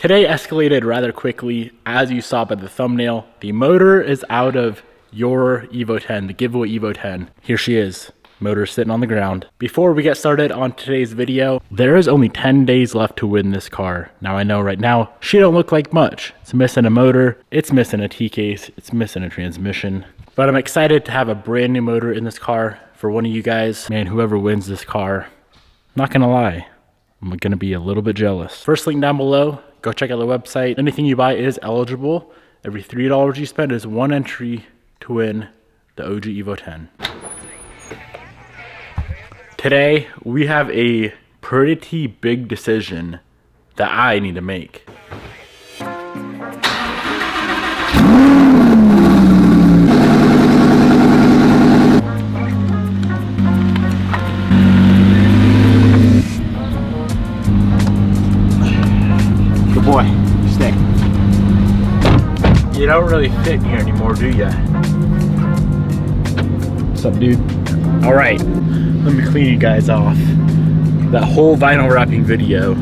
Today escalated rather quickly. As you saw by the thumbnail, the motor is out of your Evo 10, the giveaway Evo 10. Here she is. Motor sitting on the ground. Before we get started on today's video, there is only 10 days left to win this car. Now I know right now, she don't look like much. It's missing a motor, it's missing a T-case, it's missing a transmission. But I'm excited to have a brand new motor in this car for one of you guys. Man, whoever wins this car, not gonna lie, I'm gonna be a little bit jealous. First link down below, go check out the website. Anything you buy is eligible. Every $3 you spend is one entry to win the OG Evo 10. Today, we have a pretty big decision that I need to make. Good boy, stay. You don't really fit here anymore, do ya? What's up, dude? All right. Let me clean you guys off. That whole vinyl wrapping video,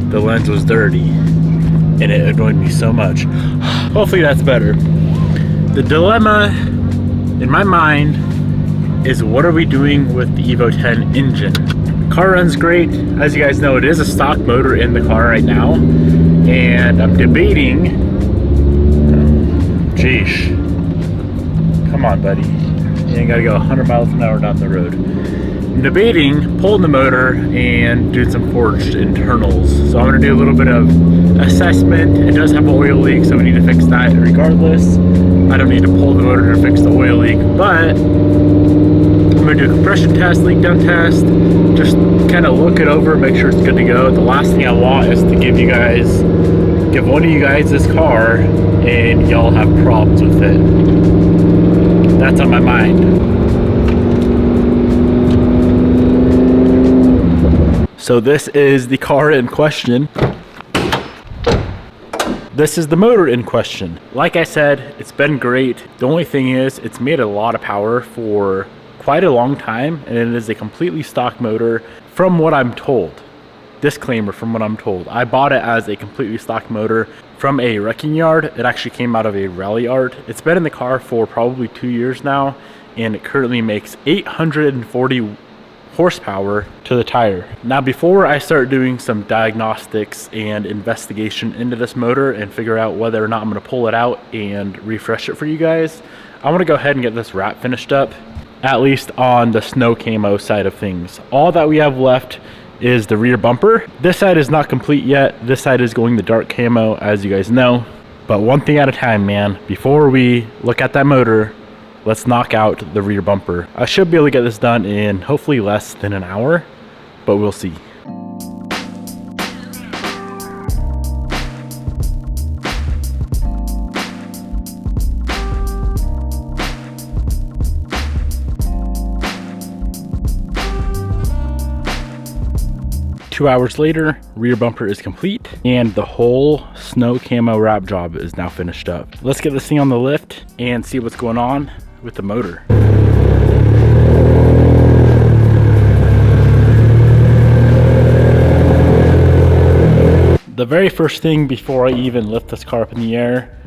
the lens was dirty and it annoyed me so much. Hopefully that's better. The dilemma in my mind is, what are we doing with the Evo 10 engine? The car runs great. As you guys know, it is a stock motor in the car right now. And I'm debating, sheesh, come on buddy. You ain't gotta go 100 miles an hour down the road. I'm debating pulling the motor and doing some forged internals. So I'm gonna do a little bit of assessment. It does have an oil leak, so we need to fix that regardless. I don't need to pull the motor to fix the oil leak, but I'm gonna do a compression test, leak down test, just kind of look it over, make sure it's good to go. The last thing I want is to give one of you guys this car and y'all have problems with it. That's on my mind. So this is the car in question. This is the motor in question. Like I said, it's been great. The only thing is, it's made a lot of power for quite a long time, and it is a completely stock motor from what I'm told. Disclaimer, from what I'm told. I bought it as a completely stock motor from a wrecking yard. It actually came out of a rally yard. It's been in the car for probably 2 years now, and it currently makes 840 horsepower to the tire. Now, before I start doing some diagnostics and investigation into this motor and figure out whether or not I'm going to pull it out and refresh it for you guys, I want to go ahead and get this wrap finished up, at least on the snow camo side of things. All that we have left is the rear bumper. This side is not complete yet. This side is going the dark camo, as you guys know. But one thing at a time, man. Before we look at that motor, let's knock out the rear bumper. I should be able to get this done in hopefully less than an hour, but we'll see. 2 hours later, rear bumper is complete and the whole snow camo wrap job is now finished up. Let's get this thing on the lift and see what's going on with the motor. The very first thing before I even lift this car up in the air,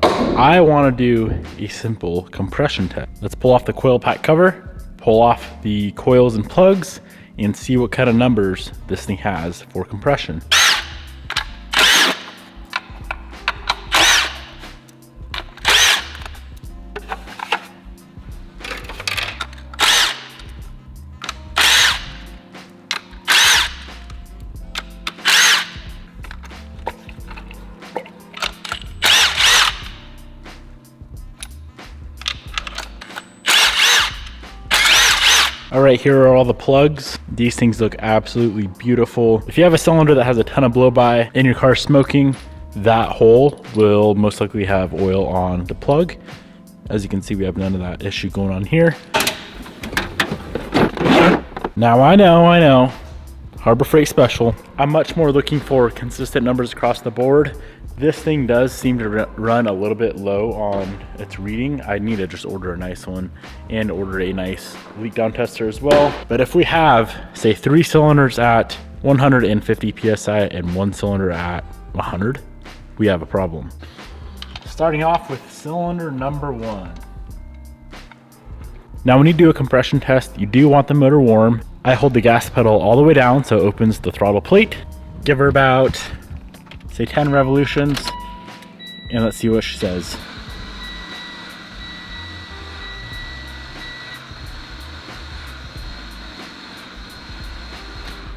I want to do a simple compression test. Let's pull off the coil pack cover, pull off the coils and plugs, and see what kind of numbers this thing has for compression. All right, here are all the plugs. These things look absolutely beautiful. If you have a cylinder that has a ton of blow by and your car is smoking, that hole will most likely have oil on the plug. As you can see, we have none of that issue going on here. Now I know, Harbor Freight special. I'm much more looking for consistent numbers across the board. This thing does seem to run a little bit low on its reading. I need to just order a nice one and order a nice leak down tester as well. But if we have, say, 3 cylinders at 150 PSI and 1 cylinder at 100, we have a problem. Starting off with cylinder number 1. Now when you do a compression test, you do want the motor warm. I hold the gas pedal all the way down so it opens the throttle plate. Give her about, say 10 revolutions, and let's see what she says.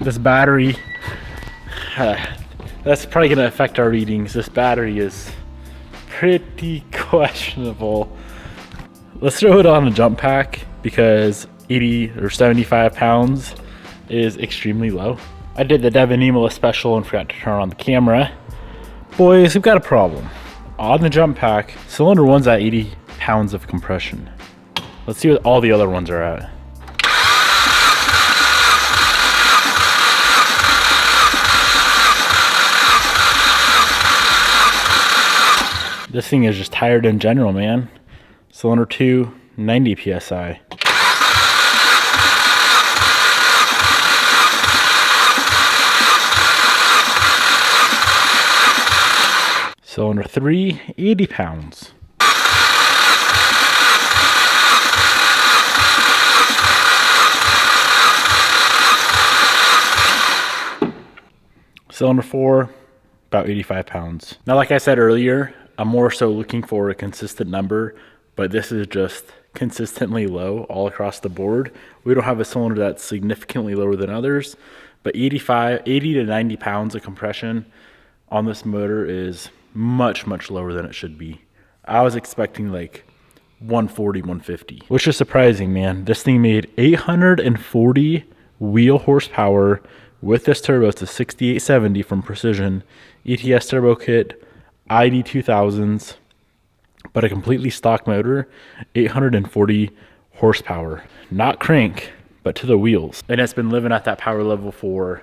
This battery, that's probably gonna affect our readings. This battery is pretty questionable. Let's throw it on a jump pack because 80 or 75 pounds is extremely low. I did the Devin Niemela special and forgot to turn on the camera. Boys, we've got a problem. On the jump pack, cylinder 1's at 80 pounds of compression. Let's see what all the other ones are at. This thing is just tired in general, man. Cylinder 2, 90 PSI. Cylinder 3, 80 pounds. Cylinder 4, about 85 pounds. Now, like I said earlier, I'm more so looking for a consistent number, but this is just consistently low all across the board. We don't have a cylinder that's significantly lower than others, but 80 to 90 pounds of compression on this motor is much lower than it should be. I was expecting like 140, 150, which is surprising, man. This thing made 840 wheel horsepower with this turbo. It's a 6870 from Precision, ETS turbo kit, ID 2000s, but a completely stock motor, 840 horsepower. Not crank, but to the wheels. And it's been living at that power level for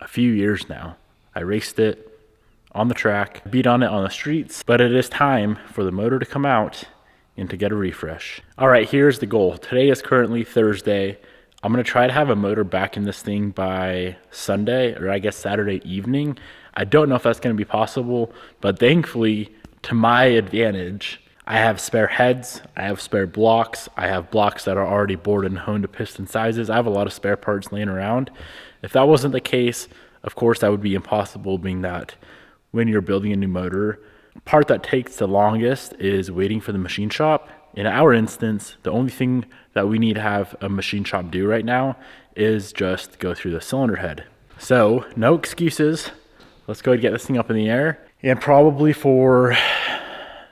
a few years now. I raced it on the track, beat on it on the streets, but it is time for the motor to come out and to get a refresh. All right, here's the goal. Today is currently Thursday. I'm gonna try to have a motor back in this thing by Sunday, or I guess Saturday evening. I don't know if that's gonna be possible, but thankfully, to my advantage, I have spare heads, I have spare blocks, I have blocks that are already bored and honed to piston sizes. I have a lot of spare parts laying around. If that wasn't the case, of course, that would be impossible, being that when you're building a new motor, part that takes the longest is waiting for the machine shop. In our instance, the only thing that we need to have a machine shop do right now is just go through the cylinder head. So no excuses. Let's go ahead and get this thing up in the air. And probably for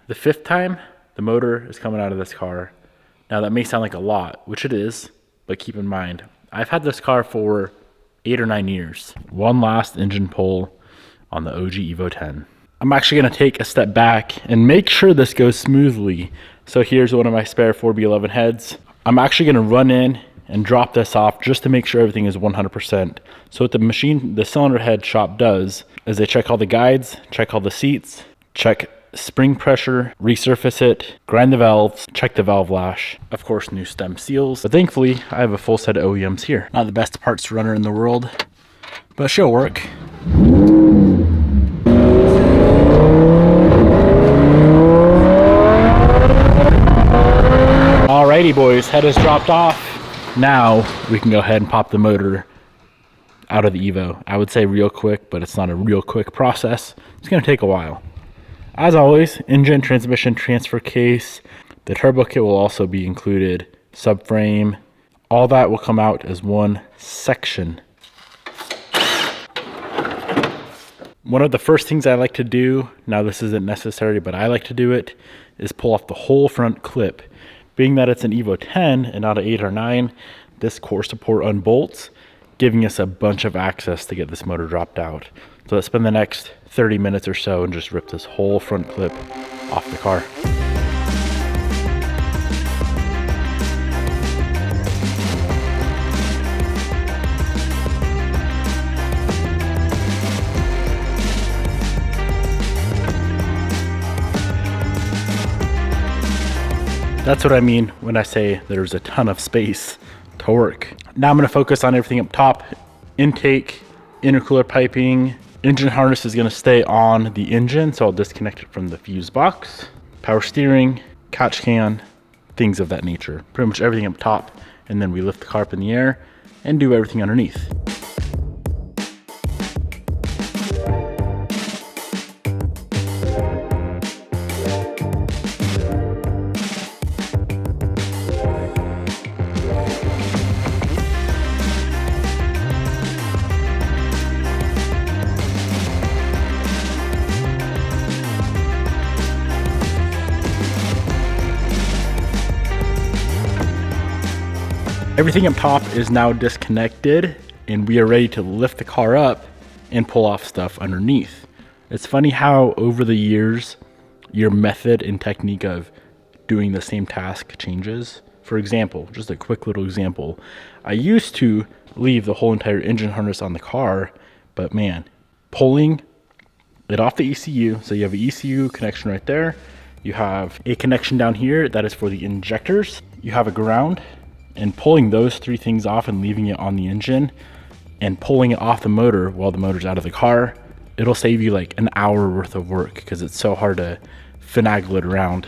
the 5th time, the motor is coming out of this car. Now that may sound like a lot, which it is, but keep in mind, I've had this car for 8 or 9 years. One last engine pull on the OG Evo 10. I'm actually gonna take a step back and make sure this goes smoothly. So here's one of my spare 4B11 heads. I'm actually gonna run in and drop this off just to make sure everything is 100%. So what the cylinder head shop does is they check all the guides, check all the seats, check spring pressure, resurface it, grind the valves, check the valve lash, of course new stem seals. But thankfully I have a full set of OEMs here. Not the best parts runner in the world, but she'll work. Alrighty boys, head is dropped off. Now we can go ahead and pop the motor out of the Evo. I would say real quick, but it's not a real quick process. It's gonna take a while. As always, engine, transmission, transfer case. The turbo kit will also be included. Subframe, all that will come out as one section. One of the first things I like to do, now this isn't necessary, but I like to do it, is pull off the whole front clip. Being that it's an Evo 10 and not an 8 or 9, this core support unbolts, giving us a bunch of access to get this motor dropped out. So let's spend the next 30 minutes or so and just rip this whole front clip off the car. That's what I mean when I say there's a ton of space to work. Now I'm gonna focus on everything up top: intake, intercooler piping, Engine harness is going to stay on the engine, so I'll disconnect it from the fuse box. Power steering, catch can, things of that nature. Pretty much everything up top, and then we lift the car up in the air and do everything underneath. Everything up top is now disconnected, and we are ready to lift the car up and pull off stuff underneath. It's funny how over the years, your method and technique of doing the same task changes. For example, just a quick little example. I used to leave the whole entire engine harness on the car, but man, pulling it off the ECU, so you have an ECU connection right there. You have a connection down here that is for the injectors. You have a ground, and pulling those three things off and leaving it on the engine and pulling it off the motor while the motor's out of the car, it'll save you like an hour worth of work because it's so hard to finagle it around.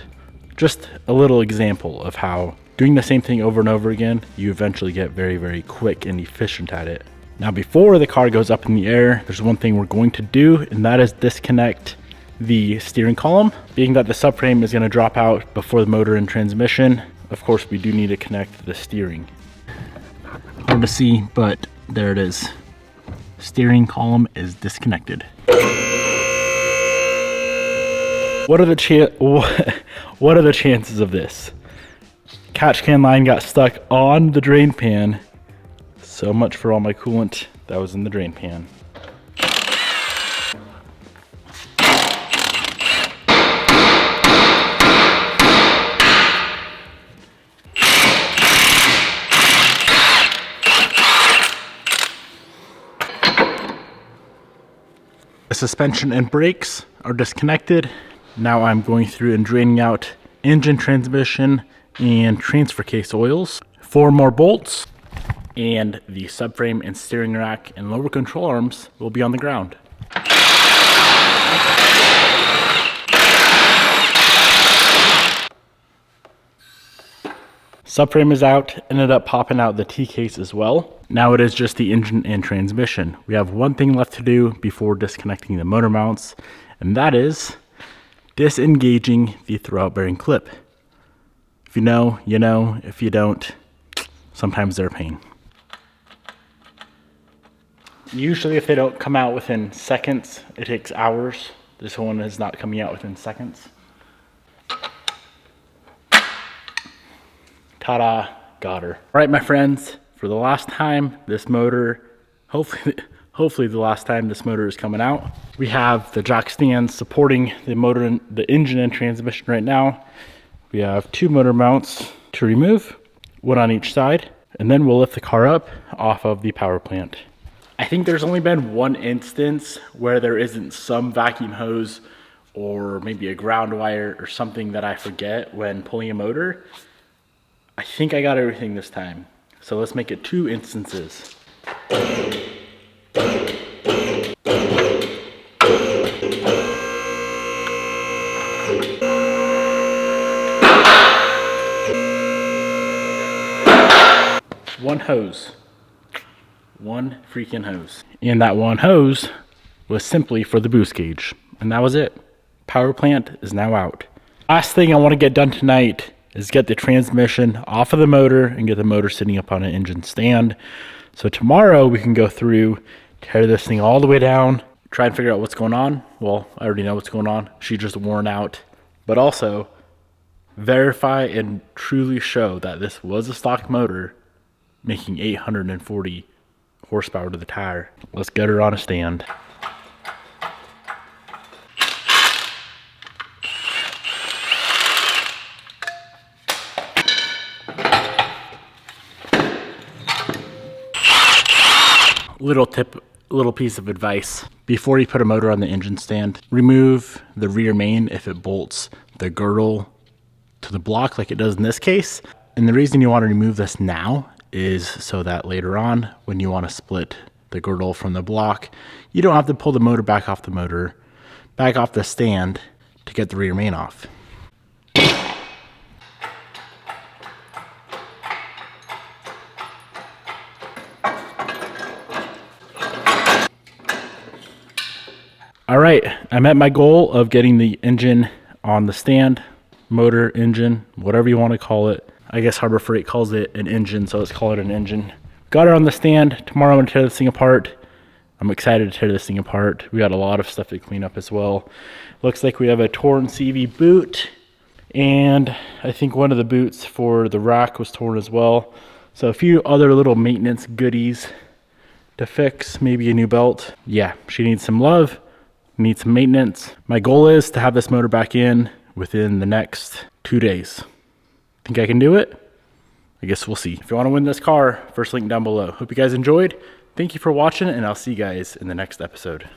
Just a little example of how doing the same thing over and over again, you eventually get very, very quick and efficient at it. Now, before the car goes up in the air, there's one thing we're going to do, and that is disconnect the steering column. Being that the subframe is going to drop out before the motor and transmission, of course, we do need to connect the steering. Hard to see, but there it is. Steering column is disconnected. What are the chances of this? Catch can line got stuck on the drain pan. So much for all my coolant that was in the drain pan. The suspension and brakes are disconnected. Now I'm going through and draining out engine, transmission, and transfer case oils. 4 more bolts, and the subframe and steering rack and lower control arms will be on the ground. Subframe is out, ended up popping out the T-case as well. Now it is just the engine and transmission. We have one thing left to do before disconnecting the motor mounts, and that is disengaging the throwout bearing clip. If you know, you know. If you don't, sometimes they're a pain. Usually if they don't come out within seconds, it takes hours. This one is not coming out within seconds. Ta-da, got her. All right, my friends, for the last time this motor, hopefully the last time this motor is coming out, we have the jack stands supporting the motor and the engine and transmission right now. We have 2 motor mounts to remove, one on each side, and then we'll lift the car up off of the power plant. I think there's only been one instance where there isn't some vacuum hose or maybe a ground wire or something that I forget when pulling a motor. I think I got everything this time. So let's make it 2 instances. One hose. One freaking hose. And that one hose was simply for the boost gauge. And that was it. Power plant is now out. Last thing I want to get done tonight is get the transmission off of the motor and get the motor sitting up on an engine stand. So tomorrow we can go through, tear this thing all the way down, try and figure out what's going on. Well, I already know what's going on. She's just worn out. But also verify and truly show that this was a stock motor making 840 horsepower to the tire. Let's get her on a stand. Little piece of advice. Before you put a motor on the engine stand, remove the rear main if it bolts the girdle to the block like it does in this case. And the reason you want to remove this now is so that later on, when you want to split the girdle from the block. You don't have to pull the motor, back off the stand to get the rear main off. All right, I met my goal of getting the engine on the stand, motor, engine, whatever you want to call it. I guess Harbor Freight calls it an engine, so let's call it an engine. Got it on the stand. Tomorrow I'm gonna tear this thing apart. I'm excited to tear this thing apart. We got a lot of stuff to clean up as well. Looks like we have a torn CV boot, and I think one of the boots for the rack was torn as well. So a few other little maintenance goodies to fix, maybe a new belt. Yeah, she needs some love. Need some maintenance. My goal is to have this motor back in within the next 2 days. Think I can do it? I guess we'll see. If you want to win this car, first link down below. Hope you guys enjoyed. Thank you for watching, and I'll see you guys in the next episode.